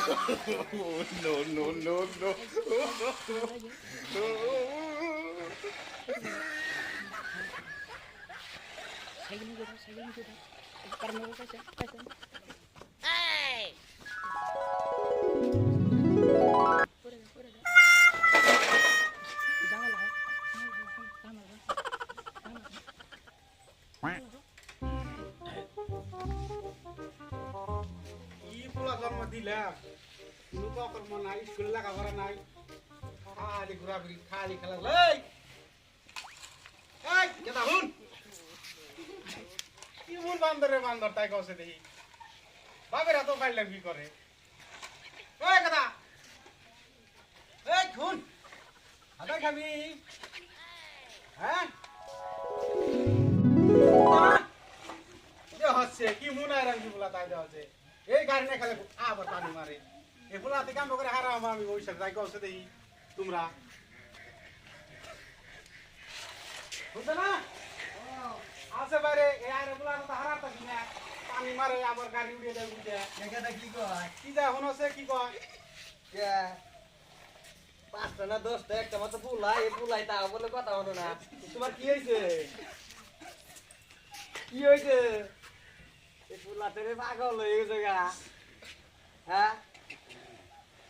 No, no, no, no. জন্ম দিলাম লোক কর্ম নাই স্কুল লেখাপড়া নাই খালি ঘোরাঘুরি খালি খেলা এই কেটা হুন কি মূল বান্দর তাই কছে দেখি বাপের হাতও পাইলাম কি করে ওই কেটা এই খুন আদাই খাবি হ্যাঁ হচ্ছে কি মনে হয় রাখবি বলা তাই দেওয়া হচ্ছে এই গাড়ি না খেলে আবার পানি মারে এগুলো হাতে কাম করে হারাম আমি ওই সাথে যাই গেছে দেখি তোমরা বুঝছো না আছে বাইরে এই আর এগুলো তো হারাম থাকি না পানি মারে আবার গাড়ি উড়িয়ে দেয় বুঝে এটা কি কয় কি যা এখন আছে কি কয় কে পাঁচটা না দশটা একটা মতো পুলাই তা বলে কথা হলো না তোমার কি হয়েছে কি হয়েছে এই পুলাতে পাগল হয়ে গেছে গা হ্যাঁ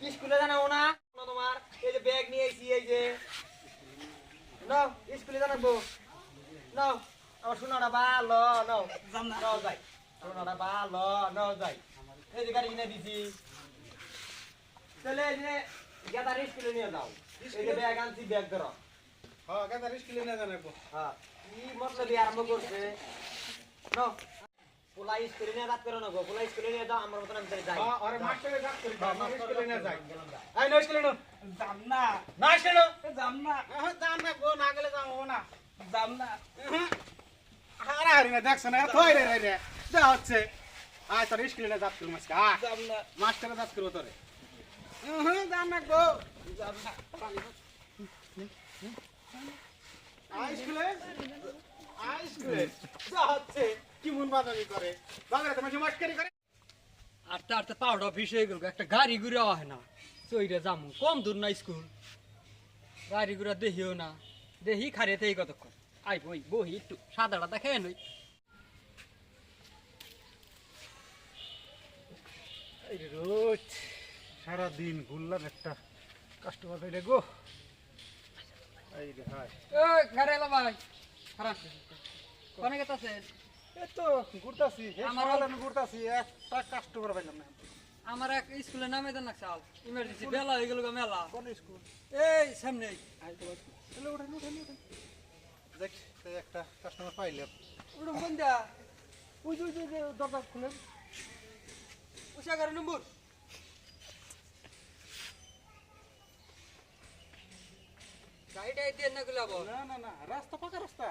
স্কুলে জানাবো না তোমার এই যে ব্যাগ নিয়ে এসি এই যে নাও স্কুলে জানাবো নাও আমার শোনাটা ভালো নাও নাও যাই শোনাটা ভালো নাও যাই এই যে গাড়ি কিনে দিছি চলে এই যে গেদার স্কুলে নিয়ে যাও এই যে ব্যাগ আনছি ব্যাগ ধরো হ্যাঁ কেন স্কুলে না জানাবো হ্যাঁ কি মতলব আরম্ভ করছে নাও পোলা স্কুলে নিয়ে যাত করো না গো পোলা স্কুলে নিয়ে যাও আমার মতন আমি যাই হ্যাঁ আরে মাস্টারে যাক করি স্কুলে না যাই এই নো স্কুলে নো যাম না না স্কুলে নো যাম না যাম না গো না গেলে যাবো না যাম না হারাহারি না দেখছ না থই রে রে যা হচ্ছে আয় তোর স্কুলে না যাত করি মাস্টার যাম না মাস্টারে যাত করবো তোরে যাম না গো যাম না আয় স্কুলে যা হচ্ছে কি মন বাজারি করে বাজারে তোমার মাস্টারি করে আটটা আটটা পাউডার অফিস হয়ে গেল একটা গাড়ি ঘুরে হয় না চইরে যামু কম দূর না স্কুল গাড়ি ঘুরে দেখিও না দেখি খারে থেকে কতক্ষণ আই বই বহি একটু সাদা টাদা খেয়ে নই এই রোজ সারাদিন ঘুরলাম একটা কাস্টমার পাইলে গো এই রে ভাই গাড়ি এলো ভাই খারাপ কোনে গেছে এই তো ঘুরতাছি আমার আমি ঘুরতাছি একটা কাস্টমার পাইলাম না আমার এক স্কুলের নামে দেন না চাল ইমার্জেন্সি বেলা হয়ে গেল মেলা কোন স্কুল এই সামনে চলো উঠেন দেখ একটা কাস্টমার পাইলাম উড়ুম কোন দা ওই যে দরজা খুলেন উষা গাড়ি নম্বর গাড়িটা দিয়ে না গুলাব না রাস্তা পাকা রাস্তা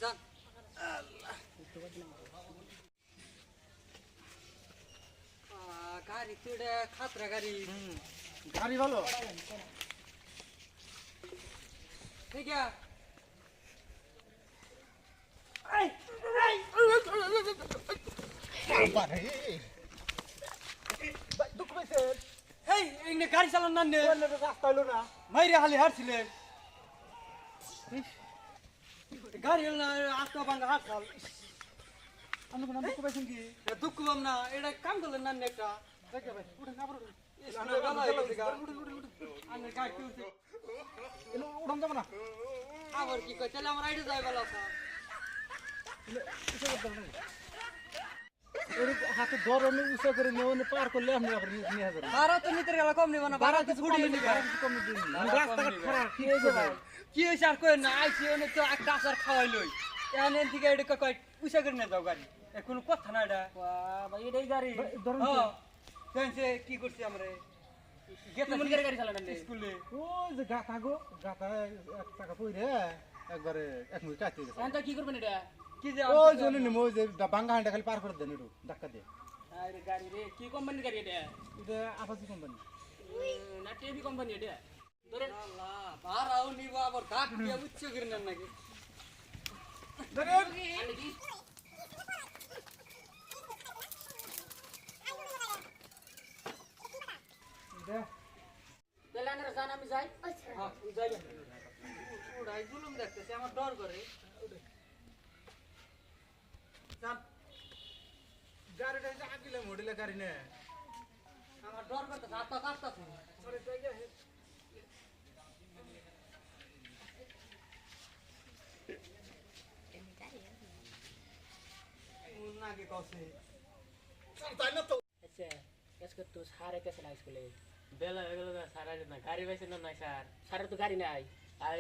যান গাড়ি তো এটা খাতরা গাড়ি গাড়ি ভালো ঠিক আছে দুঃখ পাইছে হেই এখানে গাড়ি চালান না নে রাস্তা হইলো না মাইরে হালি হারছিলেন গাড়ি হল না আটটা ভাঙ্গা হাত খাল আমি কোনো দুঃখ পাইছেন কি দুঃখ পাম না এটা কাম করলেন না একটা দেখে ভাই উঠেন আবার উঠান যাবো না আবার কি কয় তাহলে আমার আইডি যাই ভালো আছে হাতে ধর আমি উঁচা করে নিয়ে পার করলে আপনি আবার নিয়ে যাবেন ভাড়া তো নিতে গেলে কম নিব না ভাড়া তো ছুটি নিবে রাস্তাঘাট খারাপ কি হয়েছে ভাই কি হয়েছে আর কই না আইসি অনেক তো একটা আসার খাওয়াই লই এখন এন থেকে এটা কয় উষা করে নিয়ে যাও গাড়ি কোনো কথা না এটা ভাই এটাই গাড়ি ধরুন সে কি করছি আমরা কেমন করে গাড়ি চালান আপনি স্কুলে ওই যে গাথা গো গাথা এক টাকা পইরে একবারে এক মিনিট চাইতে গেছে এখন তো কি করবেন এটা কি যে ওই জন্য নি ওই যে বাঙ্গা হান্ডা খালি পার করে দেন একটু ধাক্কা দিয়ে আরে গাড়ি রে কি কোম্পানির গাড়ি এটা এটা আপাসি কোম্পানি না টিভি কোম্পানি এটা ধরেন আল্লাহ ভাড়াও নিব আবার কাট দিয়ে উচ্চ করে নেন নাকি আমি কি আমি যাই হ্যাঁ, যাইবেন। ওরাই জুলুম দেখতেছে আমার ডর করে যান। গাড়িটা যে আগিলে মডেলে গাড়ি না আমার ডর করতেছে আত্মা কাঁপতাছে নাকি কসে তাই না তো আচ্ছা আজকে তো সারে কেছে না স্কুলে বেলা হয়ে গেল স্যার আসে না গাড়ি পাইছে না নাই স্যার সারে তো গাড়ি নাই আর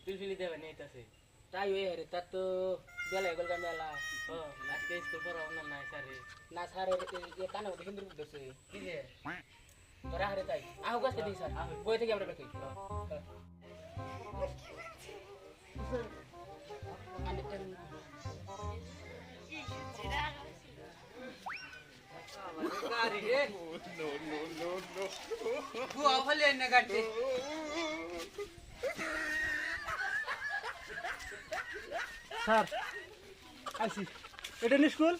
পিলপিলি দেবে নিতেছে তাই ওই রে তার তো বেলা এগুলো মেলা ও আজকে স্কুল পড়াবো না নাই স্যার না সারে কানে ওটা হিন্দু বুঝতেছে কি যে তোরা হারে তাই আহ কাছে দিই স্যার বই থেকে আমরা দেখি গাড়ি রে বুয়া ফেলে না গাড়ি স্যার আইছি এটা নি স্কুল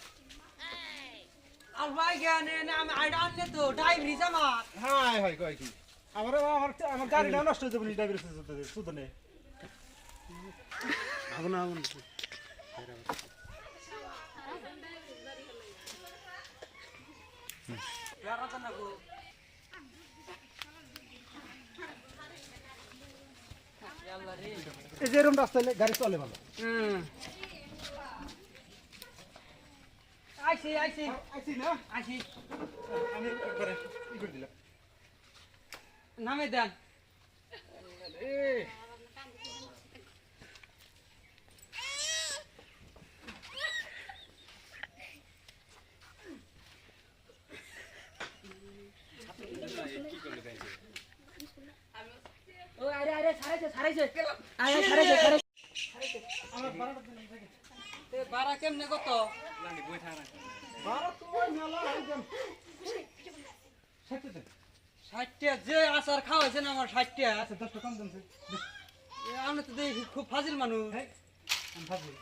আর ভাই জ্ঞানে না আমি আইডা আনলে তো ড্রাইভারি আমার হ্যাঁ হয় কয় কি আমার আমার আমার গাড়িটা নষ্ট হয়ে যাবে নি ড্রাইভার শুধু নে আগুন আগুন यार आता ना गो याल्ला रे এই যে এরকম রাস্তায় গাড়ি চলে ভালো আইছি আইছি আইছি না আইছি আমি একবারে ই করে দিলাম নামে দেন ও আরে আরে সারাইছে সারাইছে আরে সারাইছে সারাইছে আমার ভাড়াটা দিলাম দেখে তে বারা কেমনে কত ভাড়া তো মেলা একদম 60 দেন 60 যে আচার খাওয়াইছেন আমার 60 আচ্ছা 10 টাকা কম দেন আমি তো দেখি খুব ফাজিল মানুষ হ্যাঁ আমি ভাবছি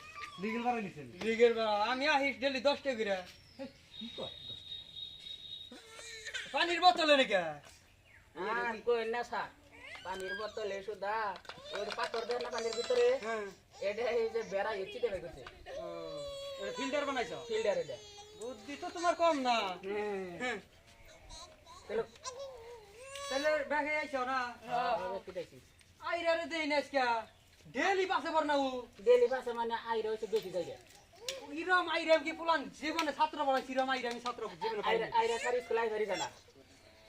লিগেল ভাড়া নিছেন লিগের বা আমি আহি ডেলি 10 টাকা করে কি কয় পানির বোতলে নাকি আর কই না স্যার পানির বোতলে সুদা ওই পাথর দেন না পানির ভিতরে হ্যাঁ এটা এই যে বেড়া ইচ্ছি দেবে গেছে এটা ফিল্টার বানাইছো ফিল্ডারে দেয় বুদ্ধি তো তোমার কম না হ্যাঁ চলো তাহলে ব্যাগে আইছো না কি দেখছি আইরারে দেই না আজকে ডেলি পাশে পড় না ও ডেলি পাশে মানে আইরে হচ্ছে বেশি জায়গা ইরম আইরাম কি পুলান জীবনে ছাত্র পড়াই ইরম আইরাম ছাত্র জীবনে পাই আইরে আইরে স্যার স্কুল আইরে জানা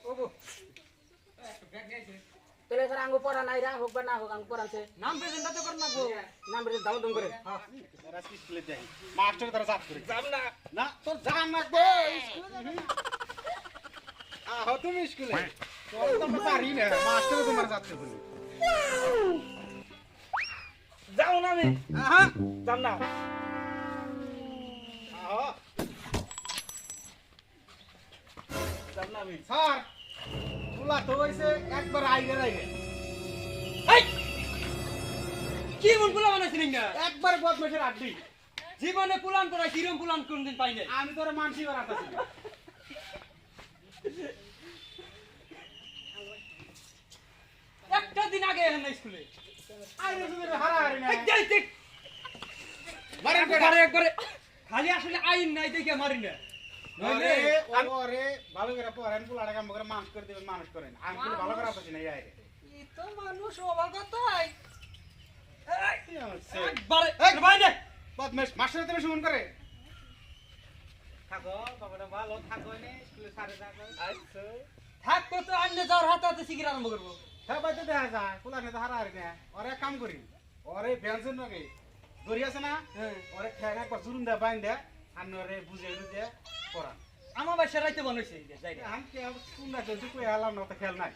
ওগো তাহলে স্যার আঙ্গু পড়া নাই রা হোক বা না হোক আঙ্গু পড়াছে নাম প্রেজেন্ট তো কর না গো নাম রে দাম দম করে রাস্কি স্কুলে যাই মাস্টার তারা চাপ করে যাব না না তোর জান লাগবে স্কুলে যাবি আহ তুমি স্কুলে তোর তো আমরা পারি না মাস্টার তোমার যাচ্ছে বলি যাও না আমি আহা যান না আহ যান না আমি স্যার ফুলা তো হইছে একবার আইগে আইগে এই কি মন পুলা বানাইছিস না একবার বদমাশের আড্ডি জীবনে পুলান করা কিরম পুলান কোনদিন পাই নাই আমি তোর মানসি বানাতাছি একটা দিন আগে এলেন না স্কুলে আইরে তুমি হারা হারি না এই দেখ মারেন একবারে একবারে খালি আসলে আইন নাই দেখে মারি না আরে ওরে ভালো করে পড়েন ফুলাটা কাম করে মানুষ করে দিবেন মানুষ করেন আমি কিন্তু ভালো করে পাচ্ছি না এই আইরে ই তো মানুষ অবাগতাই কি হচ্ছে একবারে ভাই দে বদমাশ মাস্টার তুমি শুন করে থাকো বাবাটা ভালো থাকো নে স্কুলে সারে থাকো আচ্ছা থাকতো তো আন্নে যাওয়ার হাতে হাতে শিখির আরম্ভ করবো হ্যাঁ বাইতে দেখা যায় ফুলানে তো হারা হারি না ওরে এক কাম করি ওরে ব্যঞ্জন নাকি দড়ি আছে না হ্যাঁ ওরে খেয়ে একবার জুরুন দেয় বাইন দেয় আর ওরে বুঝে দিয়ে পড়া আমার বাসা রাইতে বানাইছে এই যে জায়গা আমি কে কোনটা চলছে কই আলাম না তো খেয়াল নাই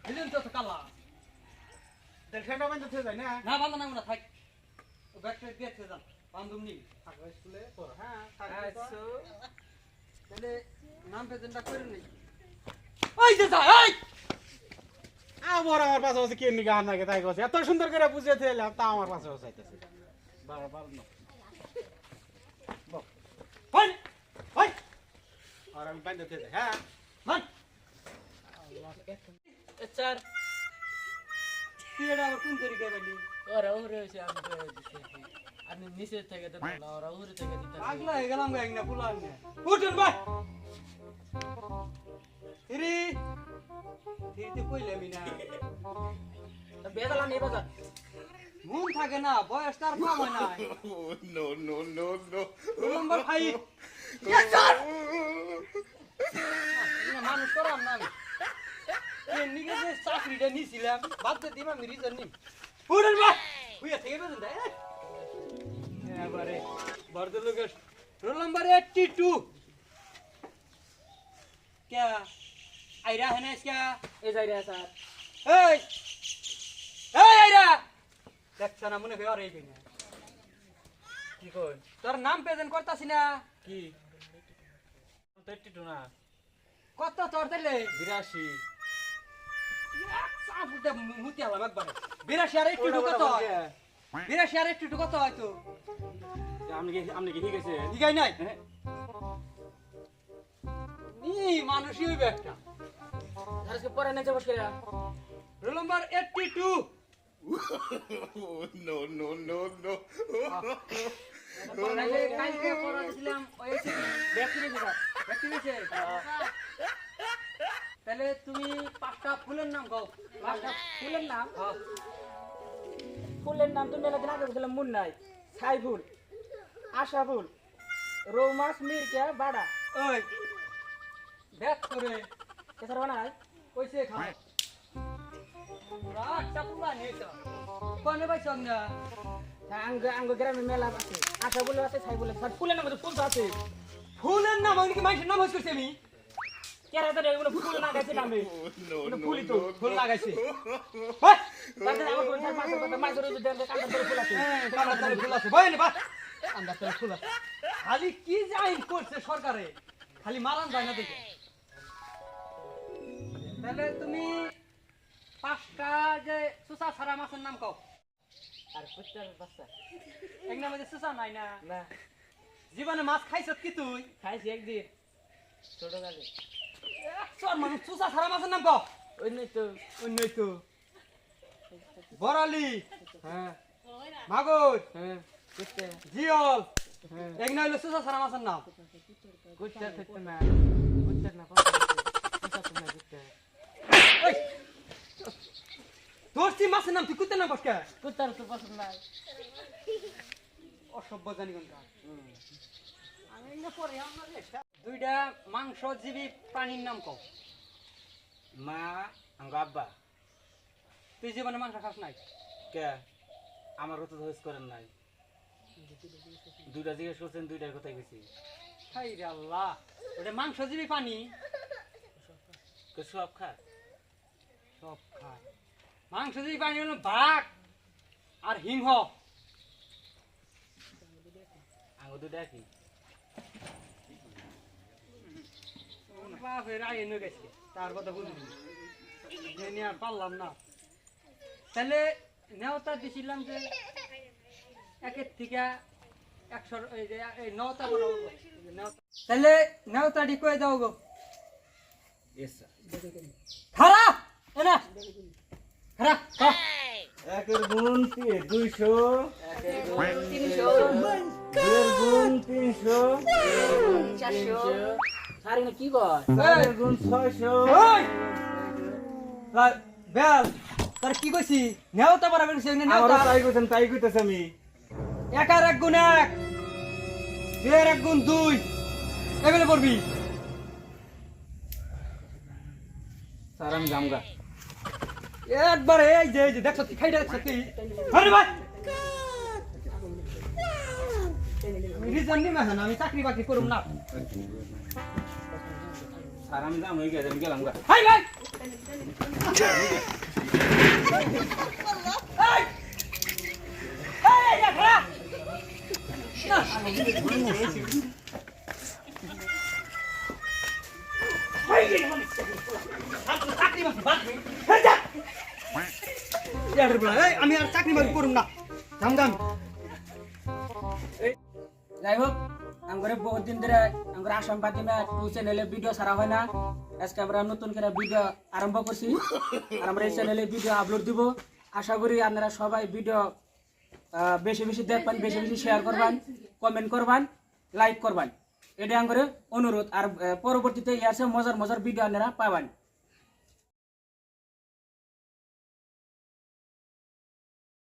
দিলেন তো কালা তাহলে সেটা বাইতে থেকে যায় না না ভালো না আমরা থাক ও ব্যাগটা দিয়ে যান বান্ধব নি থাকো স্কুলে পড়ো হ্যাঁ থাকো তো। তাহলে নাম প্রেজেন্টটা করে নেই ওই যে যা এই আমার পাশে বসে কে নিগা নাকি তাই কছে এত সুন্দর করে বুঝিয়ে দিলাম তা আমার পাশে বসাইতেছে বাবা ভালো না হই হই আর আমি বাইতে থেকে যাই হ্যাঁ মান স্যার তুই এটা আবার কোন তরিকায় পেলি? ওরা উড়ে হয়েছে আমি তো দিতেছি আপনি নিচের থেকে দেবো না ওরা উড়ে থেকে দিতে পাগলা হয়ে গেলাম গাইং না পুলান না। উঠুন ভাই। হিরি হিরিতে কইলামই না। বেদালা নেই বাজার মন থাকে না, বয়স তার কম হয় না। No, no, no, no. নম্বর 5 মানুষ করাম না আমি। নিজে যে চাকরিটা নিয়েছিলাম বাদ দিয়ে দিম আমি রিজন নিম। উঠুন ভাই। হুইয়া থেকে বেতন দেয়। এবারে ভদ্রলোকের রোল নাম্বার 82 क्या आयरा है ना इसका এই যাই রে স্যার এই এই আয়রা দেখছ না মনে হয় আর এই কইনা কি কই তোর নাম প্রেজেন্ট করতাছি না কি 32 না কত তোর দিলে 82 সাফুতে মুতি আলাম একবারে 82 আর 82 কত হয় 82 আর 82 কত হয় তো আপনি কি ঠিক আছে দিগাই নাই নি মানুষই হইবে একটা আজকে পরে নেচে বসে রে roll number 82 No, no, no, no. তাহলে কালকে পড়া দিছিলাম ওই এসে ব্যক্তি নিয়ে যা ব্যক্তি নিয়ে তাহলে তুমি পাঁচটা ফুলের নাম গাও পাঁচটা ফুলের নাম হ্যাঁ ফুলের নাম তো মেলা দিন আগে বলছিলাম মুন্নাই ছাই ফুল আশা ফুল রৌমাস মির্কা বাড়া ওই দেখ করে এছাড়া বানাই কইছে খাও রাতটা পুরা নেতা কোনে বাইছ না আঙ্গ গ্রামে মেলা আছে আশা ফুল আছে ছাই ফুল আছে আর ফুলের নাম তো ফুল তো আছে ফুলের নাম আমি কি মাইশের নাম হইছে আমি কেরা তো এগুলো ফুল না গাইছে নামে No, no, ফুলই তো ফুল লাগাইছে ওই তাতে আমার কোন ছাড় মাছ কথা মাছ ধরে দেন কাঁটা ধরে ফুল আছে কামার তলে ফুল আছে বই নে বা আন্দার তলে ফুল আছে খালি কি জাইন করছে সরকারে খালি মারান যায় না দেখে তাহলে তুমি পাঁচটা যে সুসা সারা মাছের নাম কও আর কুত্তার বাচ্চা এক নামে যে সুসা নাই না না জীবনে মাছ খাইছ কি তুই খাইছি একদিন ছোট কালে চল মানুষ সুসা সারা মাছের নাম কও ওই নই তো অন্যই তো বরালি হ্যাঁ মাগুর হ্যাঁ কুত্তা জিয়ল হ্যাঁ এক না হইলো সুসা সারা মাছের নাম কুত্তার থাকতো না কুত্তার না কথা কুত্তা না কুত্তা ওই, তোর সি মাছের নাম তুই কুত্তের নাম কসকে কুত্তার তো পছন্দ নাই অসভ্য জানি কোনটা আমি না পরে আমার দুইটা মাংসজীবী প্রাণীর নাম কও মা আঙ্গ আব্বা তুই জীবনে মাংস খাস নাই কে আমার কথা ধৈর্য করেন নাই দুইটা জিজ্ঞেস করছেন দুইটার কথাই গেছি হাই রে আল্লাহ ওটা মাংসজীবী প্রাণী সব খা সব খায় মাংসজীবী প্রাণী হলো বাঘ আর সিংহ আঙ্গ দুইটা কি বাপের আগে নিয়ে গেছে তার কথা বুঝলি জেনে আর পারলাম না তাহলে নেওতা দিছিলাম যে একের থেকে 100 এই যে এই নটা বড় তাহলে নেওতাটি কয়ে দাও গো ইয়েস স্যার খারা এনা খারা খা একের গুণ 200 300 দুয়ের গুণ 300 400 সারি না কি কয় চারের গুণ 600 ওই বেল তার কি কইছি নেওতা বরাবর কইছি আমারও নেওতা তাই কইছেন তাই কইতেছি আমি এক আর এক গুণ এক দুই আর এক গুণ দুই এগুলো পড়বি স্যার আমি জামগা একবারে এই যে দেখছ তুই খাইটা দেখছ তুই আরে ভাই রিজন নি মাহান আমি চাকরি বাকরি করুম না স্যার আমি জাম হয়ে গেছে আমি গেলাম গা হাই ভাই এই এই খাড়া আমি আর চাকরি বাকরি করুম না দাম দাম যাই হোক আমরা বহুত দিন ধরে আমরা আসাম পাতিমা টু চ্যানেলে ভিডিও ছাড়া হয় না আজকে আমরা নতুন করে ভিডিও আরম্ভ করছি আর আমরা এই চ্যানেলে ভিডিও আপলোড দিব আশা করি আপনারা সবাই ভিডিও বেশি বেশি দেখবেন, বেশি বেশি শেয়ার করবেন, কমেন্ট করবেন, লাইক করবেন। এটা করে অনুরোধ। আর পরবর্তীতে ইয়ার মজার মজার ভিডিও আপনারা পাবেন।